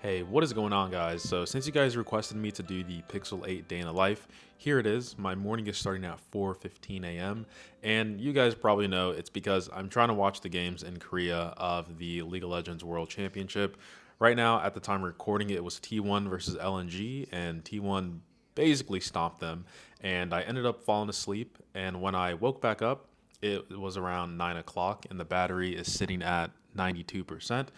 Hey, what is going on, guys? So, since you guys requested me to do the Pixel 8 day in the life, here it is. My morning is starting at 4:15 a.m. And you guys probably know it's because I'm trying to watch the games in Korea of the League of Legends World Championship. Right now, at the time of recording, it was T1 versus LNG, and T1 basically stomped them. And I ended up falling asleep. And when I woke back up, it was around 9 o'clock, and the battery is sitting at 92%.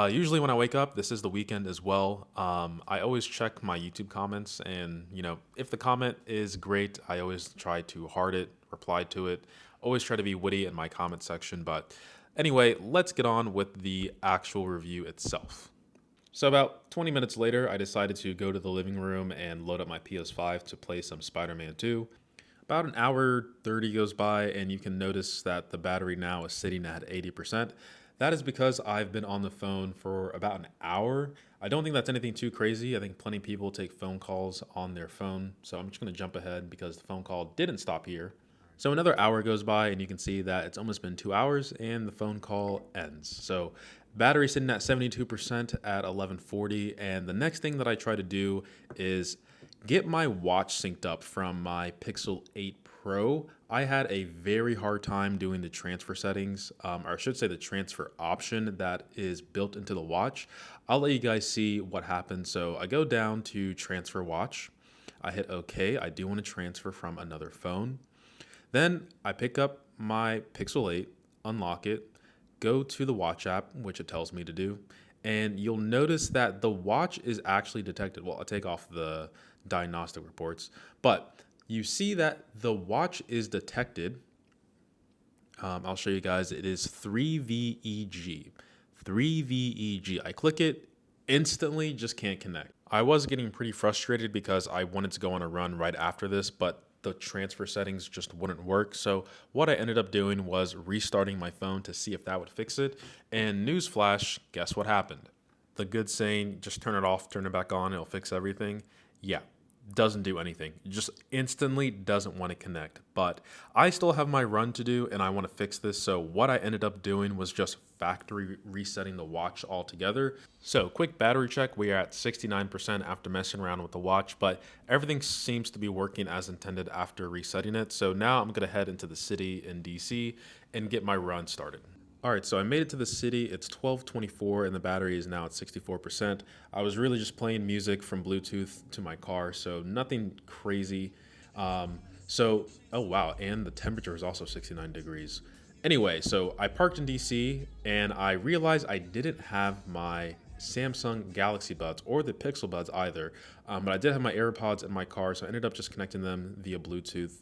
Usually when I wake up, this is the weekend as well. I always check my YouTube comments, and if the comment is great, I always try to heart it, reply to it. Always try to be witty in my comment section. But anyway, let's get on with the actual review itself. So about 20 minutes later, I decided to go to the living room and load up my PS5 to play some Spider-Man 2. About an hour 30 goes by, and you can notice that the battery now is sitting at 80%. That is because I've been on the phone for about an hour. I don't think that's anything too crazy. I think plenty of people take phone calls on their phone. So I'm just going to jump ahead because the phone call didn't stop here. So another hour goes by, and you can see that it's almost been 2 hours and the phone call ends. So battery sitting at 72% at 11:40. And the next thing that I try to do is get my watch synced up from my Pixel 8 Pro. I had a very hard time doing the transfer settings, or I should say the transfer option that is built into the watch. I'll let you guys see what happens. So I go down to transfer watch. I hit OK. I do want to transfer from another phone. Then I pick up my Pixel 8, unlock it, go to the watch app, which it tells me to do, and you'll notice that the watch is actually detected. Well, I take off the diagnostic reports, but you see that the watch is detected. I'll show you guys. It is 3VEG. 3VEG. I click it, instantly just can't connect. I was getting pretty frustrated because I wanted to go on a run right after this, but the transfer settings just wouldn't work. So what I ended up doing was restarting my phone to see if that would fix it. And newsflash, guess what happened? The good saying, just turn it off, turn it back on, it'll fix everything. Yeah, doesn't do anything. It just instantly doesn't want to connect. But I still have my run to do and I want to fix this. So what I ended up doing was just factory resetting the watch altogether. So quick battery check, we are at 69% after messing around with the watch, but everything seems to be working as intended after resetting it. So now I'm going to head into the city in DC and get my run started. All right, so I made it to the city. It's 12:24 and the battery is now at 64%. I was really just playing music from Bluetooth to my car, so nothing crazy. Oh wow, and the temperature is also 69 degrees. Anyway, so I parked in DC and I realized I didn't have my Samsung Galaxy Buds or the Pixel Buds either, but I did have my AirPods in my car, so I ended up just connecting them via Bluetooth.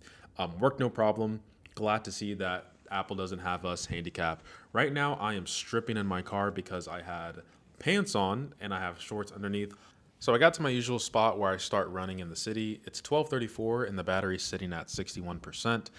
Worked no problem. Glad to see that Apple doesn't have us handicap. Right now, I am stripping in my car because I had pants on and I have shorts underneath. So I got to my usual spot where I start running in the city. It's 12:34 and the battery's sitting at 61%.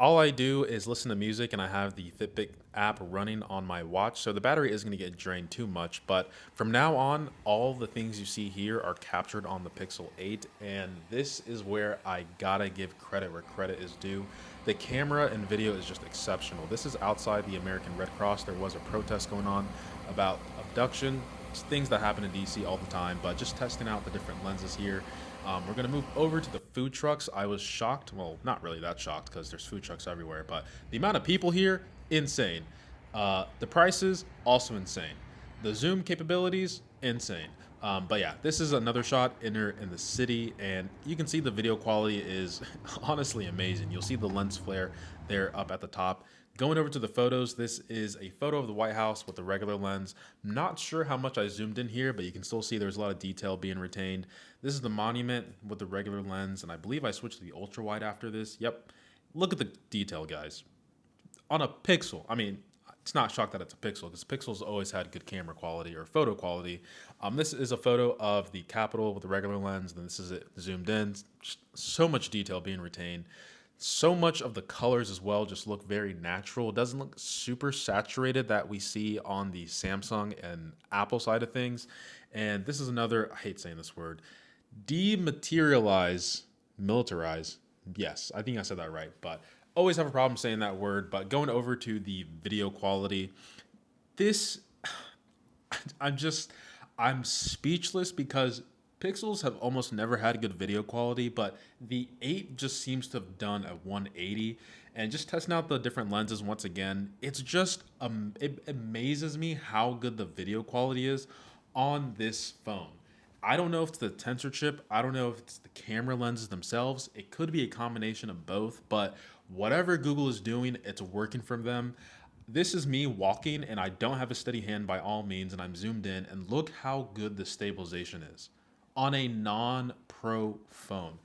All I do is listen to music and I have the Fitbit app running on my watch. So the battery isn't going to get drained too much. But from now on, all the things you see here are captured on the Pixel 8. And this is where I gotta give credit where credit is due. The camera and video is just exceptional. This is outside the American Red Cross. There was a protest going on about abduction. It's things that happen in DC all the time, but just testing out the different lenses here. We're gonna move over to the food trucks. I was shocked, well, not really that shocked because there's food trucks everywhere, but the amount of people here, insane. The prices, also insane. The zoom capabilities, insane. But yeah, this is another shot in the city, and you can see the video quality is honestly amazing. You'll see the lens flare there up at the top. Going over to the photos, this is a photo of the White House with the regular lens. Not sure how much I zoomed in here, but you can still see there's a lot of detail being retained. This is the monument with the regular lens, and I believe I switched to the ultra wide after this. Yep. Look at the detail, guys. On a Pixel, I mean, it's not shocked that it's a Pixel because Pixels always had good camera quality or photo quality. This is a photo of the Capitol with the regular lens, and this is it zoomed in. Just so much detail being retained. So much of the colors as well just look very natural. It doesn't look super saturated that we see on the Samsung and Apple side of things. And this is another, I hate saying this word, dematerialize, militarize. Yes, I think I said that right, but always have a problem saying that word. But going over to the video quality, this, I'm just, I'm speechless because Pixels have almost never had good video quality, but the 8 just seems to have done a 180. And just testing out the different lenses once again, it's just it amazes me how good the video quality is on this phone. I don't know if it's the tensor chip. I don't know if it's the camera lenses themselves. It could be a combination of both, but whatever Google is doing, it's working for them. This is me walking and I don't have a steady hand by all means, and I'm zoomed in, and look how good the stabilization is on a non-pro phone.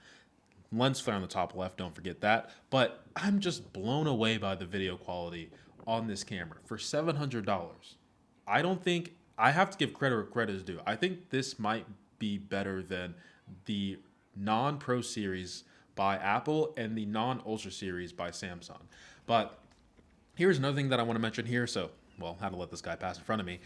Lens flare on the top left, don't forget that. But I'm just blown away by the video quality on this camera for $700. I don't think I have to give credit where credit is due. I think this might be better than the non-pro series by Apple and the non-ultra series by Samsung. But here's another thing that I want to mention here. So, well, how to let this guy pass in front of me.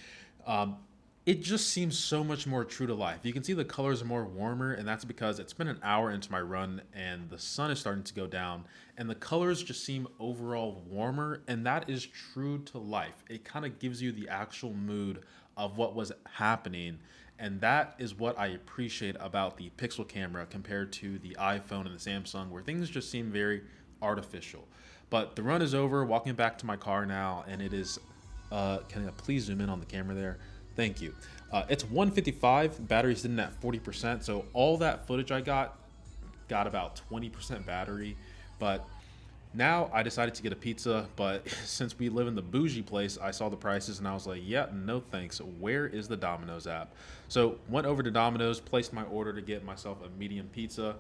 Um, it just seems so much more true to life. You can see the colors are more warmer, and that's because it's been an hour into my run and the sun is starting to go down, and the colors just seem overall warmer, and that is true to life. It kind of gives you the actual mood of what was happening, and that is what I appreciate about the Pixel camera compared to the iPhone and the Samsung, where things just seem very artificial. But the run is over, walking back to my car now, and it is, can I please zoom in on the camera there? Thank you. It's 155, battery's sitting at 40%, so all that footage I got about 20% battery. But now I decided to get a pizza, but since we live in the bougie place, I saw the prices and I was like, yeah, no thanks. Where is the Domino's app? So went over to Domino's, placed my order to get myself a medium pizza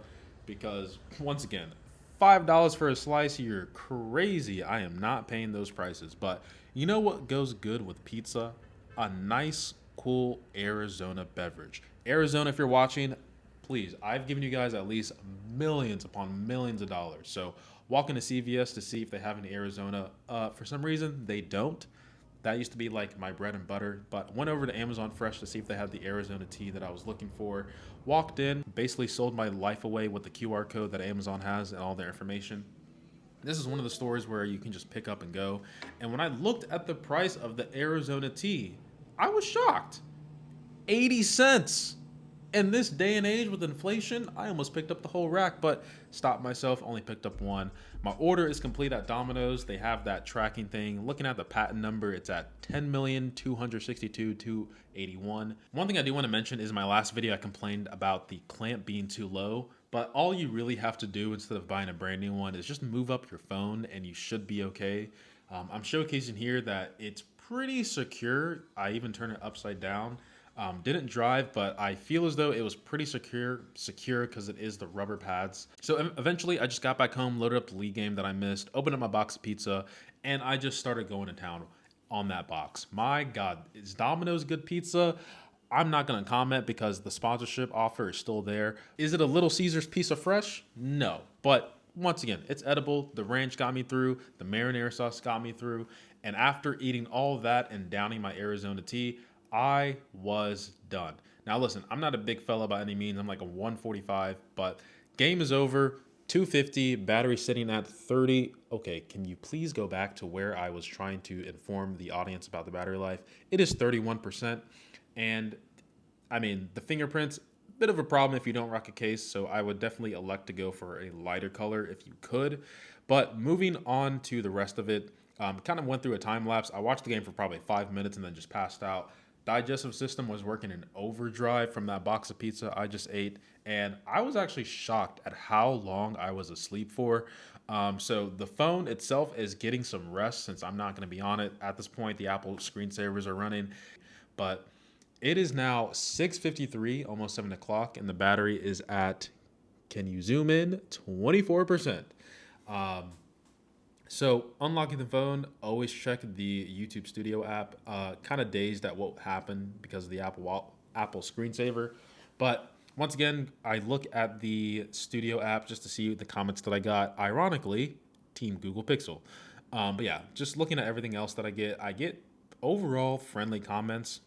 because, once again, $5 for a slice, you're crazy. I am not paying those prices. But you know what goes good with pizza? A nice, cool Arizona beverage. Arizona, if you're watching, please, I've given you guys at least millions upon millions of dollars. So walk into CVS to see if they have any Arizona. For some reason, they don't. That used to be like my bread and butter, but went over to Amazon Fresh to see if they had the Arizona tea that I was looking for. Walked in, basically sold my life away with the QR code that Amazon has and all their information. This is one of the stores where you can just pick up and go. And when I looked at the price of the Arizona tea, I was shocked. 80 cents. In this day and age with inflation, I almost picked up the whole rack, but stopped myself, only picked up one. My order is complete at Domino's. They have that tracking thing. Looking at the patent number, it's at 10,262,281. One thing I do want to mention is my last video I complained about the clamp being too low, but all you really have to do instead of buying a brand new one is just move up your phone and you should be okay. I'm showcasing here that it's pretty secure. I even turn it upside down. Didn't drive, but I feel as though it was pretty secure because it is the rubber pads. So eventually I just got back home, loaded up the league game that I missed, opened up my box of pizza, and I just started going to town on that box. My God, is Domino's good pizza? I'm not going to comment because the sponsorship offer is still there. Is it a Little Caesars piece of fresh? No, but once again, it's edible. The ranch got me through. The marinara sauce got me through. And after eating all of that and downing my Arizona tea, I was done. Now listen, I'm not a big fella by any means. I'm like a 145, but game is over. 250, battery sitting at 30. Okay, can you please go back to where I was trying to inform the audience about the battery life? It is 31%. And I mean, the fingerprints, bit of a problem if you don't rock a case. So I would definitely elect to go for a lighter color if you could. But moving on to the rest of it, kind of went through a time lapse. I watched the game for probably 5 minutes and then just passed out. Digestive system was working in overdrive from that box of pizza I just ate, and I was actually shocked at how long I was asleep for. So the phone itself is getting some rest since I'm not going to be on it at this point. The Apple screensavers are running, but it is now 6:53, almost 7 o'clock, and the battery is at, can you zoom in, 24%. So unlocking the phone, always check the YouTube Studio app. Kind of dazed at what happened because of the Apple screensaver. But once again, I look at the Studio app just to see the comments that I got. Ironically, Team Google Pixel. But yeah, just looking at everything else that I get overall friendly comments.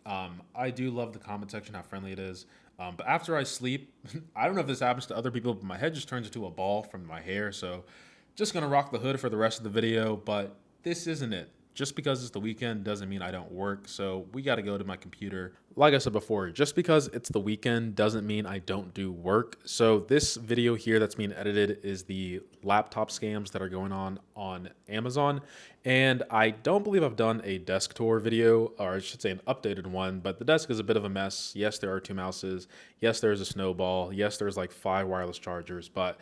I do love the comment section, how friendly it is. But after I sleep, I don't know if this happens to other people, but my head just turns into a ball from my hair. So just going to rock the hood for the rest of the video, but this isn't it. Just because it's the weekend doesn't mean I don't work, so we got to go to my computer. Like I said before, just because it's the weekend doesn't mean I don't do work. So this video here that's being edited is the laptop scams that are going on Amazon. And I don't believe I've done a desk tour video, or I should say an updated one, but the desk is a bit of a mess. Yes, there are 2 mouses. Yes, there's a snowball. Yes, there's like 5 wireless chargers, but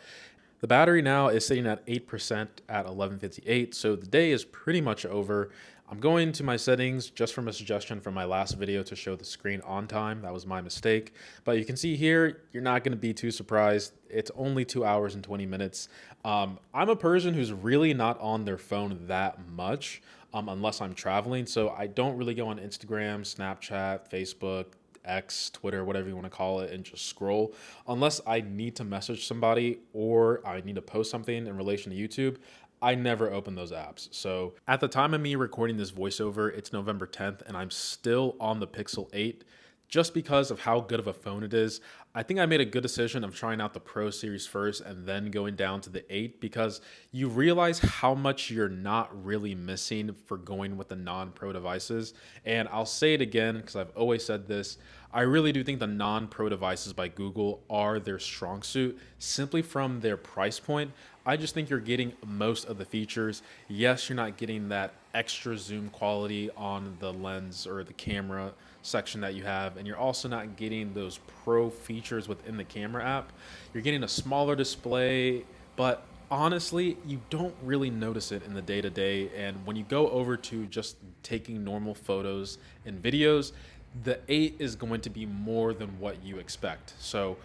the battery now is sitting at 8% at 11:58, so the day is pretty much over. I'm going to my settings just from a suggestion from my last video to show the screen on time. That was my mistake. But you can see here, you're not going to be too surprised. It's only 2 hours and 20 minutes. I'm a person who's really not on their phone that much unless I'm traveling. So I don't really go on Instagram, Snapchat, Facebook, X, Twitter, whatever you want to call it, and just scroll. Unless I need to message somebody or I need to post something in relation to YouTube, I never open those apps. So at the time of me recording this voiceover, it's November 10th, and I'm still on the Pixel 8 just because of how good of a phone it is. I think I made a good decision of trying out the Pro Series first and then going down to the 8 because you realize how much you're not really missing for going with the non-Pro devices. And I'll say it again because I've always said this. I really do think the non-Pro devices by Google are their strong suit simply from their price point. I just think you're getting most of the features. Yes, you're not getting that extra zoom quality on the lens or the camera section that you have, and you're also not getting those pro features within the camera app. You're getting a smaller display, but honestly, you don't really notice it in the day-to-day. And when you go over to just taking normal photos and videos, the 8 is going to be more than what you expect. So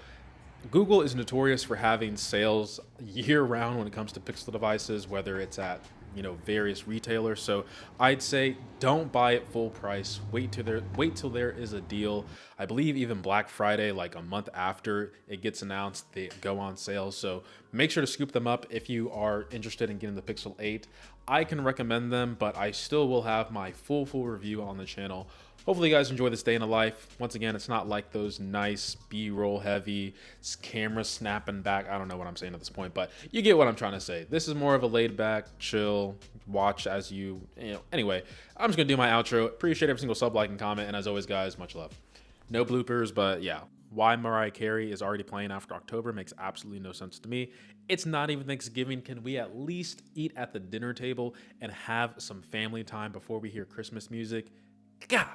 Google is notorious for having sales year round when it comes to Pixel devices, whether it's at various retailers. So I'd say don't buy it full price. Wait till there is a deal. I believe even Black Friday, like a month after it gets announced, they go on sale. So make sure to scoop them up if you are interested in getting the Pixel 8. I can recommend them, but I still will have my full review on the channel. Hopefully you guys enjoy this day in the life. Once again, it's not like those nice B-roll heavy camera snapping back. I don't know what I'm saying at this point, but you get what I'm trying to say. This is more of a laid back, chill, watch as Anyway, I'm just going to do my outro. Appreciate every single sub, like, and comment. And as always, guys, much love. No bloopers, but yeah. Why Mariah Carey is already playing after October makes absolutely no sense to me. It's not even Thanksgiving. Can we at least eat at the dinner table and have some family time before we hear Christmas music? God.